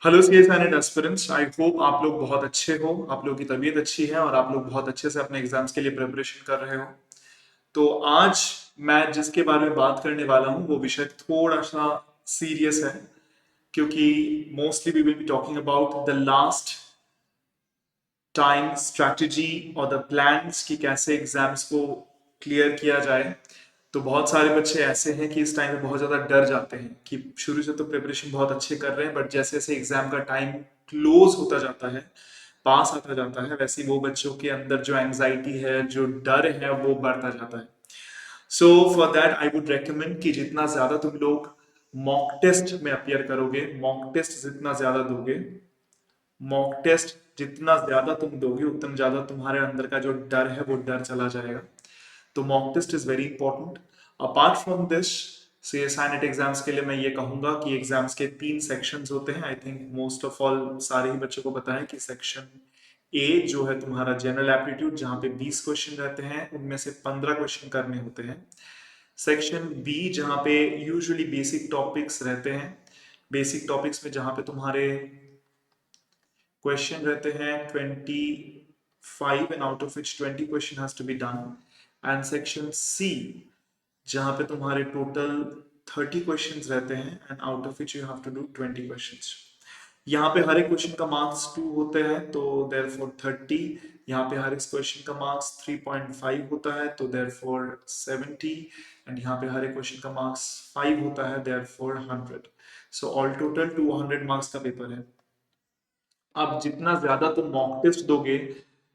Hello CS and aspirants, I hope आप लोग बहुत अच्छे हो, आप लोगों की तबीयत अच्छी है और आप लोग बहुत अच्छे से अपने एग्जाम्स के लिए प्रिपरेशन कर रहे हो। तो आज मैं जिसके बारे में बात करने वाला हूँ वो विषय थोड़ा सा सीरियस है, क्योंकि mostly we will be talking about the last time strategy और द प्लान्स कि कैसे एग्जाम्स को क्लियर किया जाए। तो बहुत सारे बच्चे ऐसे हैं कि इस टाइम पे बहुत ज़्यादा डर जाते हैं कि शुरू से तो प्रिपरेशन बहुत अच्छे कर रहे हैं, बट जैसे जैसे एग्जाम का टाइम क्लोज होता जाता है, पास आता जाता है, वैसे ही वो बच्चों के अंदर जो एंजाइटी है, जो डर है, वो बढ़ता जाता है। So for that I would recommend कि जितना ज़्यादा तुम लोग मॉक टेस्ट में अपियर करोगे, मॉक टेस्ट जितना ज़्यादा दोगे, मॉक टेस्ट जितना ज्यादा तुम दोगे, उतना ज्यादा तुम्हारे अंदर का जो डर है वो डर चला जाएगा। तो mock test is very important. Apart from this, CSI net exams के लिए मैं ये कहूंगा कि एग्जाम्स के 3 सेक्शंस होते हैं। I think most of all सारे ही बच्चों को पता है कि सेक्शन ए जो है तुम्हारा जनरल एप्टीट्यूड, जहाँ पे 20 क्वेश्चन रहते हैं, उनमें से 15 क्वेश्चन करने होते हैं। सेक्शन बी जहाँ पे यूजुअली बेसिक टॉपिक्स रहते हैं, बेसिक टॉपिक्स में जहाँ पे तुम्हारे क्वेश्चन रहते हैं 25 and out of which 20 question has to be done. And section C जहां पे तुम्हारे टोटल 30 क्वेश्चंस रहते हैं and out of which you have to do 20 questions. यहाँ पे हर एक क्वेश्चन का मार्क्स 2 होते हैं, तो देयरफॉर 30। यहाँ पे हर एक क्वेश्चन का मार्क्स 3.5 होता है, तो देयरफॉर 70। एंड यहाँ पे हर एक क्वेश्चन का मार्क्स 5 होता है, therefore 100। So all total 200 marks का पेपर है। अब जितना ज्यादा तुम मॉक टेस्ट दोगे,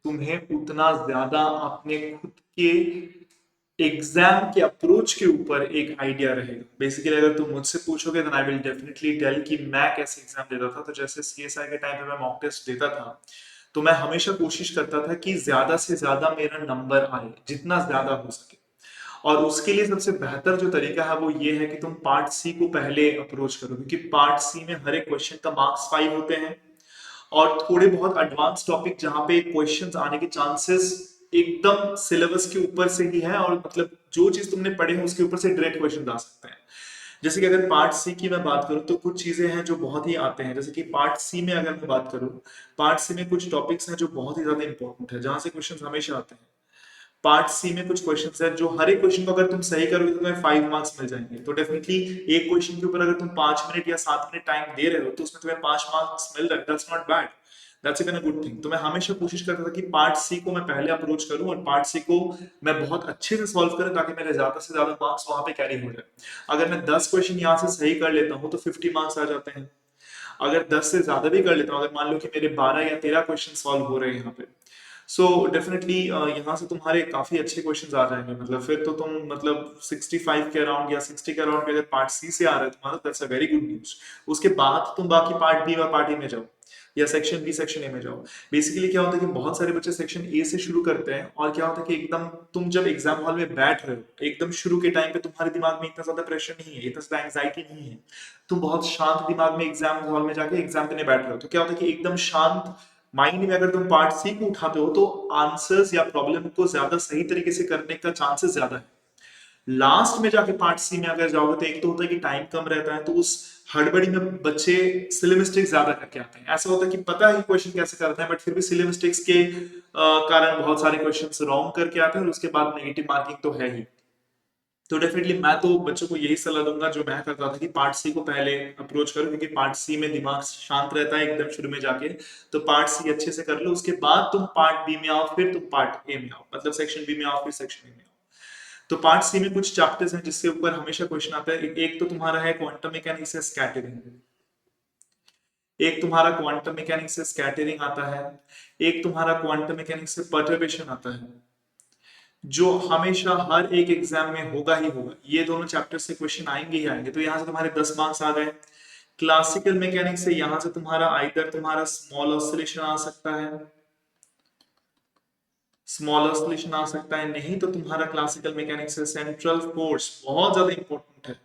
तुम्हें उतना ज्यादा अपने खुद के एग्जाम के अप्रोच के ऊपर एक आइडिया रहेगा। बेसिकली अगर तुम मुझसे पूछोगे then I will definitely tell कि मैं कैसे एग्जाम देता था। तो जैसे सीएसआई के टाइम पे मैं मॉक टेस्ट देता था, तो मैं हमेशा कोशिश करता था कि ज्यादा से ज्यादा मेरा नंबर आए, जितना ज्यादा हो सके। और उसके लिए सबसे बेहतर जो तरीका है वो ये है कि तुम पार्ट सी को पहले अप्रोच करो, क्योंकि पार्ट सी में हर एक क्वेश्चन का मार्क्स 5 होते हैं। और थोड़े बहुत एडवांस टॉपिक जहां पे क्वेश्चंस आने के चांसेस एकदम सिलेबस के ऊपर से ही है, और मतलब जो चीज तुमने पढ़े हैं उसके ऊपर से डायरेक्ट क्वेश्चन आ सकते हैं। जैसे कि अगर पार्ट सी की मैं बात करूं तो कुछ चीजें हैं जो बहुत ही आते हैं। जैसे कि पार्ट सी में अगर मैं बात करूं, पार्ट सी में कुछ टॉपिक्स हैं जो बहुत ही ज्यादा इंपॉर्टेंट है, जहां से क्वेश्चन हमेशा आते हैं। पार्ट सी में कुछ क्वेश्चन है जो हर एक क्वेश्चन को अगर तुम सही करोगे तो तुम्हें 5 मार्क्स मिल जाएंगे। तो डेफिनेटली एक क्वेश्चन के ऊपर अगर तुम 5 मिनट या 7 मिनट टाइम दे रहे हो तो उसमें तुम्हें 5 मार्क्स मिल रहे हैं, that's not bad, that's even a good thing. तो मैं हमेशा कोशिश करता था कि पार्ट सी को मैं पहले अप्रोच करूं और पार्ट सी को मैं बहुत अच्छे से सॉल्व करूं, ताकि मेरे ज्यादा से ज्यादा मार्क्स वहां पे कैरी हो जाए। अगर मैं 10 क्वेश्चन यहाँ से सही कर लेता हूँ तो 50 मार्क्स आ जाते हैं। अगर 10 से ज्यादा भी कर लेता हूँ, अगर मान लो कि मेरे 12 या 13 क्वेश्चन सॉल्व हो रहे हैं यहाँ पे, सो डेफिनेटली यहाँ से तुम्हारे काफी अच्छे क्वेश्चंस आ जाएंगे। मतलब फिर तो तुम मतलब 65 के अराउंड या 60 के अराउंड अगर पार्ट सी से आ रहा है तुम्हारा, that's a very good news. उसके बाद तुम बाकी पार्ट बी और पार्ट ए में जाओ, या सेक्शन बी सेक्शन ए में जाओ। बेसिकली क्या होता है कि बहुत सारे बच्चे सेक्शन ए से शुरू करते हैं, और क्या होता है कि एकदम तुम जब एग्जाम हॉल में बैठ रहे हो एकदम शुरू के टाइम पे तुम्हारे दिमाग में इतना ज्यादा प्रेशर नहीं है, इतना ज्यादा एंग्जाइटी नहीं है, तुम बहुत शांत दिमाग में एग्जाम हॉल में जाके एग्जाम देने बैठ रहे हो। तो क्या होता है कि एकदम शांत माइंड में अगर तुम पार्ट सी को उठाते हो तो आंसर्स या प्रॉब्लम को ज्यादा सही तरीके से करने का चांसेस ज्यादा है। लास्ट में जाके पार्ट सी में अगर जाओगे तो एक तो होता है कि टाइम कम रहता है, तो उस हड़बड़ी में बच्चे सिली मिस्टेक्स ज्यादा करके आते हैं। ऐसा होता है कि पता है क्वेश्चन कैसे करना है, बट फिर भी सिली मिस्टेक्स के कारण बहुत सारे क्वेश्चंस रॉन्ग करके आते हैं, और उसके बाद नेगेटिव मार्किंग तो है ही। तो डेफिनेटली मैं तो बच्चों को यही सलाह दूंगा जो मैं करता था, कि पार्ट सी को पहले अप्रोच करो, क्योंकि पार्ट सी में दिमाग शांत रहता है एकदम शुरू में जाके। तो पार्ट सी अच्छे से कर लो, उसके बाद तुम पार्ट बी में आओ, फिर तुम पार्ट ए में आओ, मतलब सेक्शन बी में आओ फिर सेक्शन ए में आओ। तो पार्ट सी में कुछ चैप्टर्स हैं जिसके ऊपर हमेशा क्वेश्चन आता है। एक तो तुम्हारा है क्वांटम मैकेनिक्स से स्कैटरिंग, एक तुम्हारा क्वांटम मैकेनिक्स से स्कैटरिंग आता है, एक तुम्हारा क्वांटम मैकेनिक्स से परटर्बेशन आता है, जो हमेशा हर एक एग्जाम में होगा ही होगा। ये दोनों चैप्टर से क्वेश्चन आएंगे ही आएंगे। तो यहां से तुम्हारे 10 मार्क्स आ गए। क्लासिकल मैकेनिक्स से यहां से तुम्हारा आइदर तुम्हारा स्मॉल ऑसिलेशन आ सकता है, स्मॉल ऑसिलेशन आ सकता है, नहीं तो तुम्हारा क्लासिकल मैकेनिक्स से सेंट्रल फोर्स बहुत ज्यादा इंपॉर्टेंट है।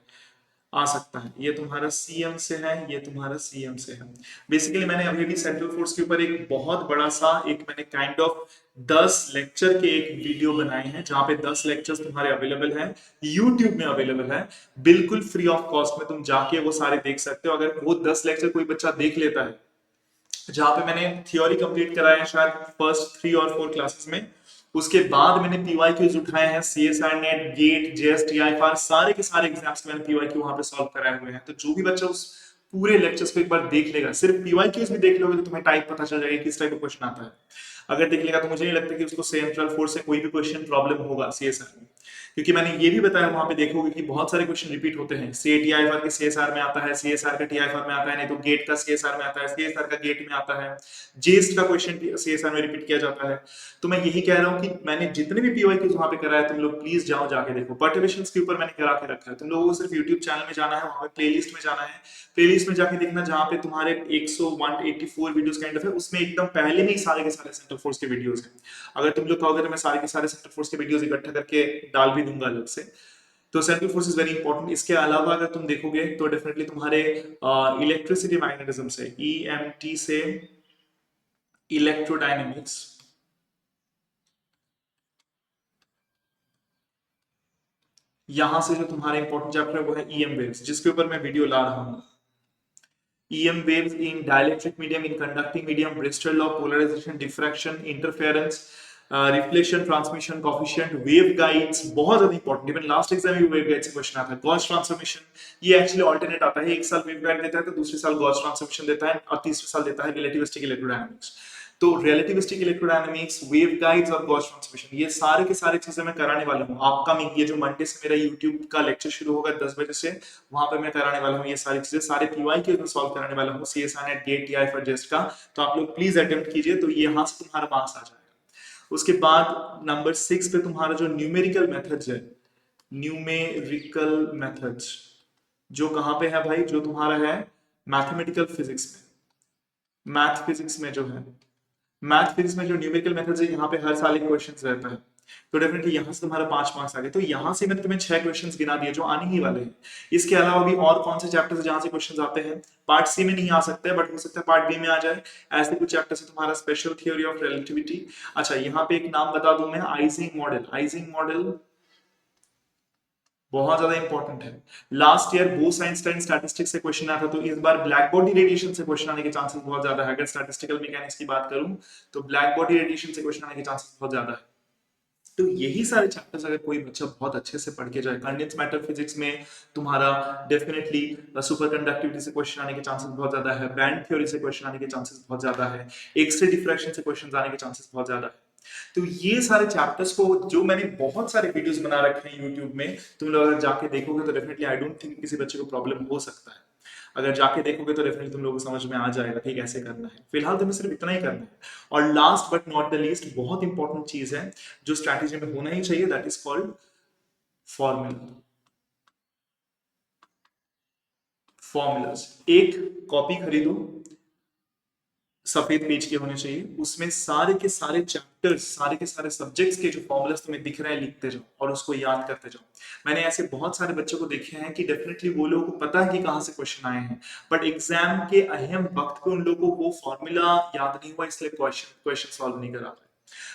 आ सकता है। ये तुम्हारा सीएम से है, ये तुम्हारा सीएम से है। बेसिकली मैंने अभी भी सेंट्रल फोर्स के ऊपर एक बहुत बड़ा सा एक मैंने काइंड ऑफ 10 लेक्चर के एक वीडियो बनाए हैं, जहां पे 10 लेक्चर्स तुम्हारे अवेलेबल हैं, यूट्यूब में अवेलेबल है, बिल्कुल फ्री ऑफ कॉस्ट में तुम जाके वो सारे देख सकते हो। अगर वो 10 लेक्चर कोई बच्चा देख लेता है, जहां पे मैंने थियोरी कंप्लीट कराया है शायद फर्स्ट 3 और 4 क्लासेस में, उसके बाद मैंने पीवाई क्यूज उठाए हैं, सीएसआर नेट, गेट, जेएसटीआईफआर, सारे के सारे एग्जाम्स मैंने पीवाई क्यू वहां पे सॉल्व कराए हुए हैं। तो जो भी बच्चा उस पूरे लेक्चर्स को एक बार देख लेगा, सिर्फ पीवाई क्यूज भी देख लोगे तो तुम्हें टाइप पता चल जाएगा किस टाइप का क्वेश्चन आता है। अगर देख लेगा तो मुझे नहीं लगता कि उसको सेंट्रल फोर्स से कोई भी क्वेश्चन प्रॉब्लम होगा सीएसआर में, क्योंकि मैंने ये भी बताया वहां पे देखोगे कि बहुत सारे क्वेश्चन रिपीट होते हैं। सीएटीआईआर के सीएसआर में आता है, सीएसआर का टीआईआर में आता है, नहीं तो गेट का सीएसआर में आता है, सीएसआर का गेट में आता है, जेस्ट का क्वेश्चन सीएसआर में रिपीट किया जाता है। तो मैं यही कह रहा हूँ कि मैंने जितने भी पीवाई क्यूज वहां पे कराया, तुम लोग प्लीज जाओ जाके देखो। पर्टिवेशंस के ऊपर मैंने करा के रखा है, तुम लोगों को सिर्फ यूट्यूब चैनल में जाना है, वहां पे प्लेलिस्ट में जाना है, प्लेलिस्ट में जाके देखना जहां पे तुम्हारे 184 वीडियोस काइंड ऑफ है, उसमें एकदम पहले में ही सारे के सारे सेंटर फोर्स के वीडियोस हैं। अगर तुम लोग कहोगे तो मैं सारे के सारे सेंटर फोर्स के वीडियोस इकट्ठा करके डाल भी दूंगा अलग से। तो central force is very important. इसके अलावा अगर तुम देखोगे तो डेफिनेटली तुम्हारे इलेक्ट्रिसिटी मैग्नेटिज्म से, ईएमटी से इलेक्ट्रोडायनेमिक्स, यहां से जो तुम्हारा इंपॉर्टेंट चैप्टर है वो है ईएम वेव्स, जिसके ऊपर मैं वीडियो ला रहा हूं। EM waves in dielectric medium, in conducting medium, Bristol law, polarization, diffraction, interference, reflection, transmission coefficient, wave guides, बहुत ज्यादा इंपॉर्टेंट। इवन लास्ट एग्जाम में वेव गाइड से क्वेश्चन आता है। गॉस ट्रांसफॉर्मेशन, ये एक्चुअली ऑल्टरनेट आता है, एक साल वेव गाइड देता है तो दूसरे साल गॉस ट्रांसफॉर्मेशन देता है, और तीसरे साल देता है रिलेटिविस्टिक इलेक्ट्रोडायनामिक्स। तो रिलेटिविस्टिक इलेक्ट्रोडायनामिक्स, वेव गाइड्स और गॉस ट्रांसफॉर्मेशन, ये सारे के सारे चीजें मैं कराने वाला हूँ। अपकमिंग ये जो मंडे से मेरा यूट्यूब का लेक्चर शुरू होगा 10 बजे से, वहां पे मैं कराने वाला हूँ ये सारी चीजें, सारे पीवाई के सॉल्व कराने वाला हूँ, CSR NET, GATE, TIFR JEST का। तो आप लोग प्लीज अटेम्प्ट कीजिए, तो ये यहाँ से तुम्हारा मार्क्स आ जाएगा। उसके बाद नंबर 6 पे तुम्हारा जो न्यूमेरिकल मेथड्स है, न्यूमेरिकल मेथड्स जो कहां पे है भाई, जो तुम्हारा है मैथमेटिकल फिजिक्स में, मैथ फिजिक्स में जो है, मैथ फिजिक्स में जो न्यूमेरिकल मेथड्स है, यहाँ पे हर साल एक क्वेश्चन रहता है। तो डेफिनेटली यहाँ से तुम्हारा 5 मार्क्स आ गए। तो यहाँ से मैंने तुम्हें 6 क्वेश्चंस गिना दिए जो आने ही वाले हैं। इसके अलावा भी और कौन से चैप्टर्स है जहां से क्वेश्चंस आते हैं, पार्ट सी में नहीं आ सकते, बट हो सकता है पार्ट बी में आ जाए। ऐसे कुछ चैप्टर्स है तुम्हारा स्पेशल थ्योरी ऑफ रिलेटिविटी। अच्छा, यहाँ पे एक नाम बता दूं मैं, आइजिंग मॉडल। आइजिंग मॉडल बहुत ज्यादा इंपॉर्टेंट है। Last year Bose Einstein statistics से क्वेश्चन आया था, तो इस बार ब्लैक बॉडी रेडिएशन से क्वेश्चन आने के चांसेस बहुत ज्यादा है। अगर स्टैटिस्टिकल मैकेनिक्स की बात करूं तो ब्लैक बॉडी रेडिएशन से क्वेश्चन आने के चांसेस बहुत ज्यादा है। तो यही सारे चैप्टर्स अगर कोई बच्चा बहुत अच्छे से पढ़ के जाए, कंडेंस मैटर फिजिक्स में तुम्हारा डेफिनेटली सुपर कंडक्टिविटी से क्वेश्चन आने के चांसेस बहुत ज्यादा है, बैंड थ्योरी से क्वेश्चन आने के चांसेस बहुत ज्यादा है, एक्स-रे डिफ्रैक्शन से क्वेश्चन आने के चांसेस बहुत ज्यादा है। तो ये सारे चैप्टर्स को जो मैंने बहुत सारे वीडियोस बना रखे हैं यूट्यूब में, तुम लोग अगर जाके देखोगे तो डेफिनेटली आई डोंट थिंक किसी बच्चे को प्रॉब्लम हो सकता है। अगर जाके देखोगे तो डेफिनेटली तुम लोगों को समझ में आ जाएगा कि कैसे करना है। फिलहाल तुम्हें सिर्फ इतना ही करना है। और last but not the least, बहुत इंपॉर्टेंट चीज है जो स्ट्रैटेजी में होना ही चाहिए, that is called formula. Formulas, एक कॉपी खरीदो, सफेद पेज के होने चाहिए, उसमें सारे के सारे चैप्टर्स, सारे के सारे सब्जेक्ट्स के जो फॉर्मूलाज तुम्हें दिख रहे हैं लिखते जाओ और उसको याद करते जाओ। मैंने ऐसे बहुत सारे बच्चों को देखे हैं कि डेफिनेटली वो लोगों को पता है कि कहाँ से क्वेश्चन आए हैं, बट एग्जाम के अहम वक्त पे उन लोगों को वो फॉर्मूला याद नहीं हुआ, इसलिए क्वेश्चन क्वेश्चन सॉल्व नहीं करा पाए।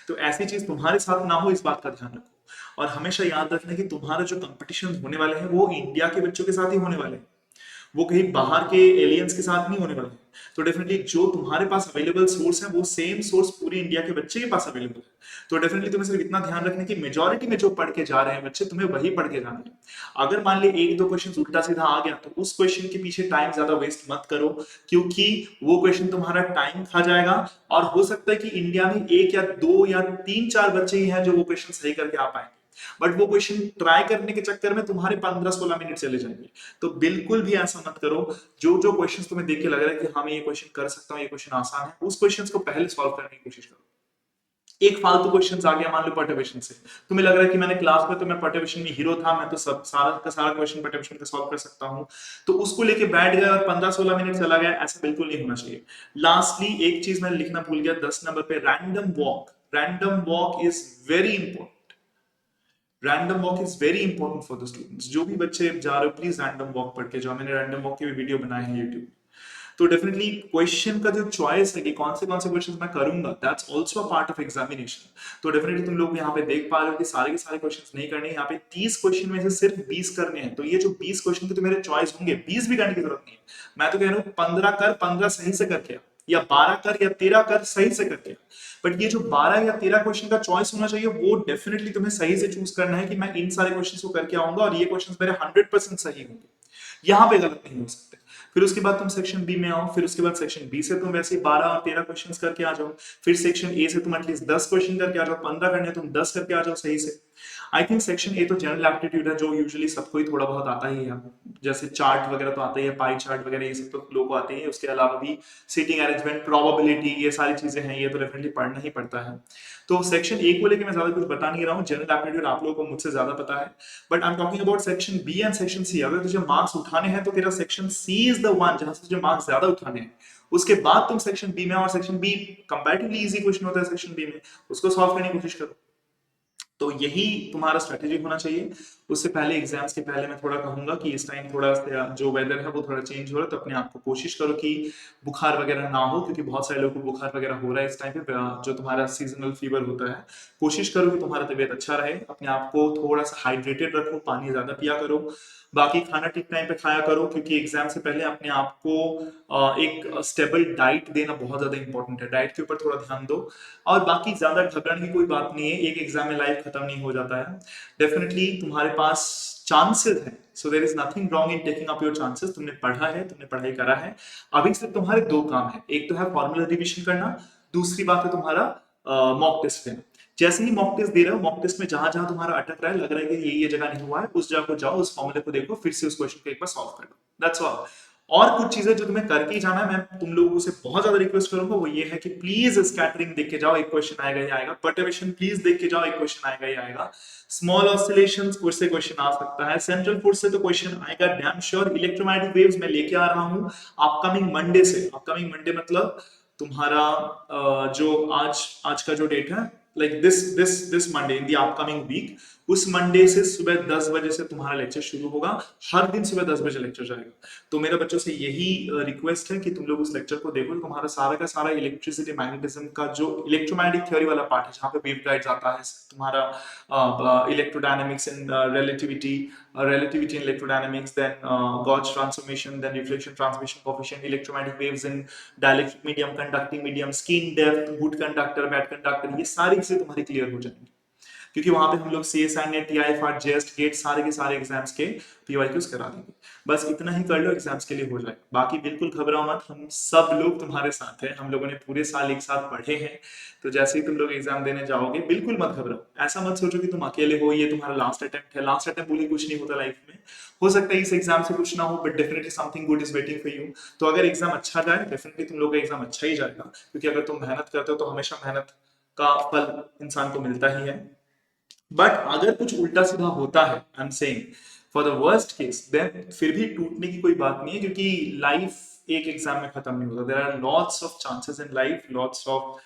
तो ऐसी चीज तुम्हारे साथ ना हो, इस बात का ध्यान रखो। और हमेशा याद रखना कि तुम्हारा जो कंपटीशन होने वाले हैं वो इंडिया के बच्चों के साथ ही होने वाले हैं, वो कहीं बाहर के एलियंस के साथ नहीं होने वाले हैं। तो डेफिनेटली जो तुम्हारे पास अवेलेबल सोर्स है वो सेम सोर्स पूरी इंडिया के बच्चे के पास अवेलेबल है। तो डेफिनेटली तुम्हें सिर्फ इतना ध्यान रखना कि मेजोरिटी में जो पढ़ के जा रहे हैं बच्चे, तुम्हें वही पढ़ के जाना है। अगर मान ली एक दो क्वेश्चन उल्टा सीधा आ गया तो उस क्वेश्चन के पीछे टाइम ज्यादा वेस्ट मत करो, क्योंकि वो क्वेश्चन तुम्हारा टाइम खा जाएगा। और हो सकता है कि इंडिया में एक या दो या तीन चार बच्चे ही हैं जो वो क्वेश्चन सही करके आ पाएंगे, बट वो क्वेश्चन ट्राई करने के चक्कर में तुम्हारे 15-16 मिनट चले जाएंगे। तो बिल्कुल भी ऐसा मत करो। जो जो क्वेश्चन तुम्हें देख के लग रहा है कि हाँ मैं ये क्वेश्चन कर सकता हूँ, ये क्वेश्चन आसान है, उस क्वेश्चन को पहले सॉल्व करने की कोशिश करो। एक फालतू क्वेश्चन आ गया मान लो पर्टिवेशन से, तुम्हें लग रहा है कि मैंने क्लास में तो मैं पर्टिवेशन में हीरो था, मैं तो सब सारा का सारा क्वेश्चन पर्टिवेशन का सॉल्व कर सकता हूं, तो उसको लेके बैठ गए और 15-16 मिनट चला गया, ऐसा बिल्कुल नहीं होना चाहिए। लास्टली एक चीज मैंने लिखना भूल गया 10 नंबर पे, random walk. Random walk is very important. Random walk is very important for the students. जो भी बच्चे जा रहे हो प्लीज रैंडम वॉक पढ़ के जाओ। मैंने रैंडम वॉक के भी वीडियो बनाए हैं यूट्यूब। तो डेफिनेटली क्वेश्चन का जो चॉइस है कि कौन से क्वेश्चन मैं करूंगा, that's also a part of examination. तो डेफिनेटली तुम लोग यहाँ पे देख पा रहे हो कि सारे के सारे क्वेश्चन नहीं करने, यहाँ पे 30 क्वेश्चन में से सिर्फ 20 करने हैं। तो ये जो 20 क्वेश्चन के तो मेरे चॉइस होंगे, 20 भी करने की जरूरत नहीं है। मैं तो कह रहा हूँ 15 कर, 15 सही से करके आ, या 12 कर या 13 कर सही से करके आ। बट ये जो 12 या 13 क्वेश्चन का चॉइस होना चाहिए, वो डेफिनेटली तुम्हें सही से चूज करना है कि मैं इन सारे क्वेश्चन को करके आऊंगा और ये क्वेश्चन मेरे 100% सही होंगे, यहाँ पे गलत नहीं हो सकते। फिर उसके बाद तुम सेक्शन बी में आओ, फिर उसके बाद सेक्शन बी से तुम वैसे 12 और 13 क्वेश्चंस करके आ जाओ। फिर सेक्शन ए से तुम एटलीस्ट 10 क्वेश्चन करके आ जाओ, 15 करने तुम 10 करके आ जाओ सही से। आई थिंक सेक्शन ए तो जनरल एप्टीट्यूड है, जो यूजुअली सबको ही थोड़ा बहुत आता ही है। जैसे चार्ट वगैरह तो आता ही है, पाई चार्ट वगैरह ये सब तो लोगों को आते ही है। उसके अलावा भी सीटिंग अरेंजमेंट, प्रोबेबिलिटी, ये सारी चीजें हैं, ये तो डेफिनेटली पढ़ना ही पड़ता है। तो सेक्शन ए को लेकर मैं ज्यादा कुछ बता नहीं रहा हूँ, जनरल एप्टीट्यूड आप लोगों को मुझसे ज्यादा पता है। But I am talking about section B and section C. अगर तुझे मार्क्स उठाने हैं तो तेरा section C is the one जहां से तुझे मार्क्स ज्यादा उठाने हैं। उसके बाद तुम सेक्शन बी में, और section B comparatively easy question होता है सेक्शन बी में, उसको सॉल्व करने की कोशिश करो। तो यही तुम्हारा स्ट्रेटेजी होना चाहिए। उससे पहले एग्जाम्स के पहले मैं थोड़ा कहूंगा कि इस टाइम थोड़ा जो वेदर है वो थोड़ा चेंज हो रहा है, तो अपने आप को कोशिश करो कि बुखार वगैरह ना हो, क्योंकि बहुत सारे लोगों को बुखार वगैरह हो रहा है इस टाइम पे, जो तुम्हारा सीजनल फीवर होता है। कोशिश करो कि तुम्हारा तबीयत अच्छा रहे, अपने आप को थोड़ा सा हाइड्रेटेड रखो, पानी ज्यादा पिया करो। बाकी खाना ठीक टाइम पे खाया करो, क्योंकि एग्जाम से पहले अपने आप को एक स्टेबल डाइट देना बहुत ज्यादा इंपॉर्टेंट है। डाइट के ऊपर थोड़ा ध्यान दो। और बाकी ज्यादा घबराने की कोई बात नहीं है, एक एग्जाम में लाइफ खत्म नहीं हो जाता है। डेफिनेटली तुम्हारे पास चांसेस है, so there is nothing wrong in taking up your chances. तुमने पढ़ा है, तुमने पढ़ाई करा है। अभी सिर्फ तुम्हारे दो काम है, एक तो है फॉर्मूला रिविजन करना, दूसरी बात है तुम्हारा मॉक टेस्ट देना। जैसे ही मॉक टेस्ट दे रहे हो, मॉक टेस्ट में जहां जहां तुम्हारा अटक रहा है, लग रहा है कि ये जगह नहीं हुआ है, उस जगह को जाओ, उस फॉर्मूले को देखो, फिर से उस क्वेश्चन को एक बार सॉल्व कर लो। That's all. और कुछ चीजें जो तुम्हें करके ही जाना है, मैं तुम लोगों से बहुत ज्यादा रिक्वेस्ट करूंगा, वो ये है कि प्लीज स्कैटरिंग देख के जाओ, एक क्वेश्चन आएगा ही आएगा। पर्टर्बेशन प्लीज देख के जाओ, एक क्वेश्चन आएगा ही आएगा। स्मॉल ऑसिलेशंस कुछ से क्वेश्चन आ सकता है, सेंट्रल फोर्स से तो क्वेश्चन आएगा डैम श्योर। इलेक्ट्रोमैग्नेटिक वेव्स मैं लेके आ रहा हूँ अपकमिंग मंडे से। अपकमिंग मंडे मतलब तुम्हारा जो आज आज का जो डेट है, like this Monday in the upcoming week, उस मंडे से सुबह 10 बजे से तुम्हारा लेक्चर शुरू होगा। हर दिन सुबह 10 बजे लेक्चर जाएगा। तो मेरे बच्चों से यही रिक्वेस्ट है कि तुम लोग उस लेक्चर को देखो। तुम्हारा सारा का सारा इलेक्ट्रिसिटी मैग्नेटिज्म का जो इलेक्ट्रोमैग्नेटिक थ्योरी वाला पार्ट है, जहाँ पे वेवगाइड्स आता है, तुम्हारा electrodynamics and relativity and electrodynamics, then Gauge transformation, then reflection transmission coefficient, electromagnetic waves in dielectric medium, conducting medium, skin depth, good conductor, bad conductor, ये सारी चीजें तुम्हारी क्लियर हो जाएंगी, क्योंकि वहां पे हम लोग C S I net, T I फाट, जेस्ट, गेट सारे के सारे एग्जाम्स के पीवाईक्यूज करा देंगे। बस इतना ही कर लो, एग्जाम्स के लिए हो जाए। बाकी बिल्कुल घबराओ मत, हम सब लोग तुम्हारे साथ हैं। हम लोगों ने पूरे साल एक साथ पढ़े हैं। तो जैसे ही तुम लोग एग्जाम देने जाओगे, बिल्कुल मत घबराओ। ऐसा मत सोचो कि तुम अकेले हो, ये तुम्हारा लास्ट अटेम्प्ट है। लास्ट अटेम्प्ट बोले कुछ नहीं होता लाइफ में। हो सकता है इस एग्जाम से कुछ ना हो, but definitely something good is waiting for you. तो अगर एग्जाम अच्छा जाए, डेफिनेटली तुम लोग का एग्जाम अच्छा ही जाएगा, क्योंकि अगर तुम मेहनत करते हो तो हमेशा मेहनत का फल इंसान को मिलता ही है। बट अगर कुछ उल्टा सीधा होता है, I am saying for the worst case, then फिर भी टूटने की कोई बात नहीं है, क्योंकि लाइफ एक एग्जाम में खत्म नहीं होता। There are lots of chances in life, lots of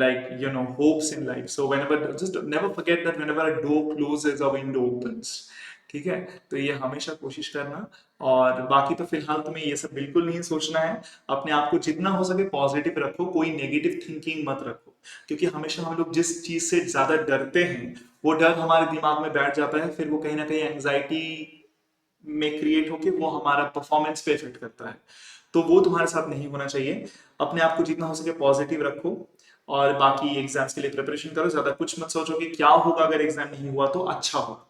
like hopes in life. So whenever, just never forget that whenever a door closes a window opens. ठीक है, तो ये हमेशा कोशिश करना। और बाकी तो फिलहाल तुम्हें ये सब बिल्कुल नहीं सोचना है। अपने आप को जितना हो सके पॉजिटिव रखो, कोई नेगेटिव थिंकिंग मत रखो, क्योंकि हमेशा हम लोग जिस चीज से ज्यादा डरते हैं, वो डर हमारे दिमाग में बैठ जाता है, फिर वो कहीं ना कहीं एंग्जाइटी में क्रिएट होके वो हमारा परफॉर्मेंस पे इफेक्ट करता है। तो वो तुम्हारे साथ नहीं होना चाहिए। अपने आप को जितना हो सके पॉजिटिव रखो, और बाकी एग्जाम्स के लिए प्रिपरेशन करो। ज्यादा कुछ मत सोचो कि क्या होगा अगर एग्जाम नहीं हुआ तो अच्छा होगा।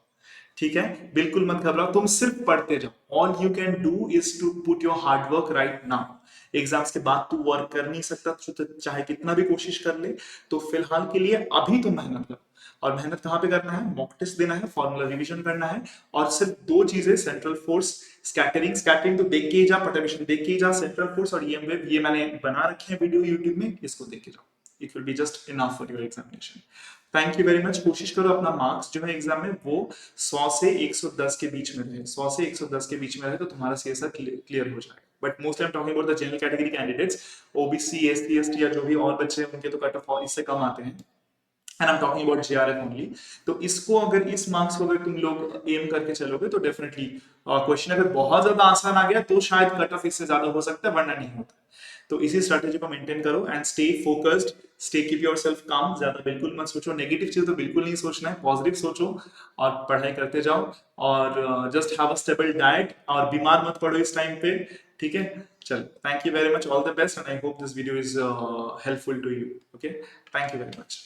ठीक है, बिल्कुल मत घबराओ, तुम सिर्फ पढ़ते जाओ। All you can do is to put your hard work right now. Exams के बाद तू वर्क कर नहीं सकता, तो चाहे कितना भी कोशिश कर ले। तो फिलहाल के लिए अभी तुम मेहनत करो। और मेहनत कहाँ पे करना है? मॉक टेस्ट देना है, फॉर्मूला रिवीजन करना है, और सिर्फ दो चीजें, सेंट्रल फोर्स, स्कैटरिंग। स्कैटरिंग तो देख के ही जा, पर्टर्बेशन देख के ही जा। सेंट्रल फोर्स और ईएम वेव ये मैंने बना रखे हैं वीडियो यूट्यूब में, इसको देख के जाओ। It will be just enough for your examination. Thank you very much. कोशिश करो अपना मार्क्स जो है एग्जाम में वो 100 से 110 के बीच में रहे। 100 से 110 के बीच में रहे तो तुम्हारा सीएसआर क्लियर हो जाएगा। But most I am talking about the general category candidates, OBC, SC, ST या जो भी और बच्चे हैं, उनके तो कट ऑफ इससे कम आते हैं। And I am talking about JRF only. तो इसको अगर इस मार्क्स को अगर तुम लोग एम करके चलोगे तो डेफिनेटली क्वेश्चन अगर बहुत ज्यादा आसान आ गया तो शायद कट ऑफ इससे ज्यादा हो सकता है, वरना नहीं होता। तो इसी स्ट्रेटेजी को मेंटेन करो and stay focused, stay keep yourself काम। ज्यादा बिल्कुल मत सोचो, नेगेटिव चीज तो बिल्कुल नहीं सोचना है, पॉजिटिव सोचो और पढ़ाई करते जाओ। और just have a stable diet और बीमार मत पड़ो इस टाइम पे, ठीक है। चलो, thank you very much, all the best and I hope this video is helpful to you. Okay, thank you very much.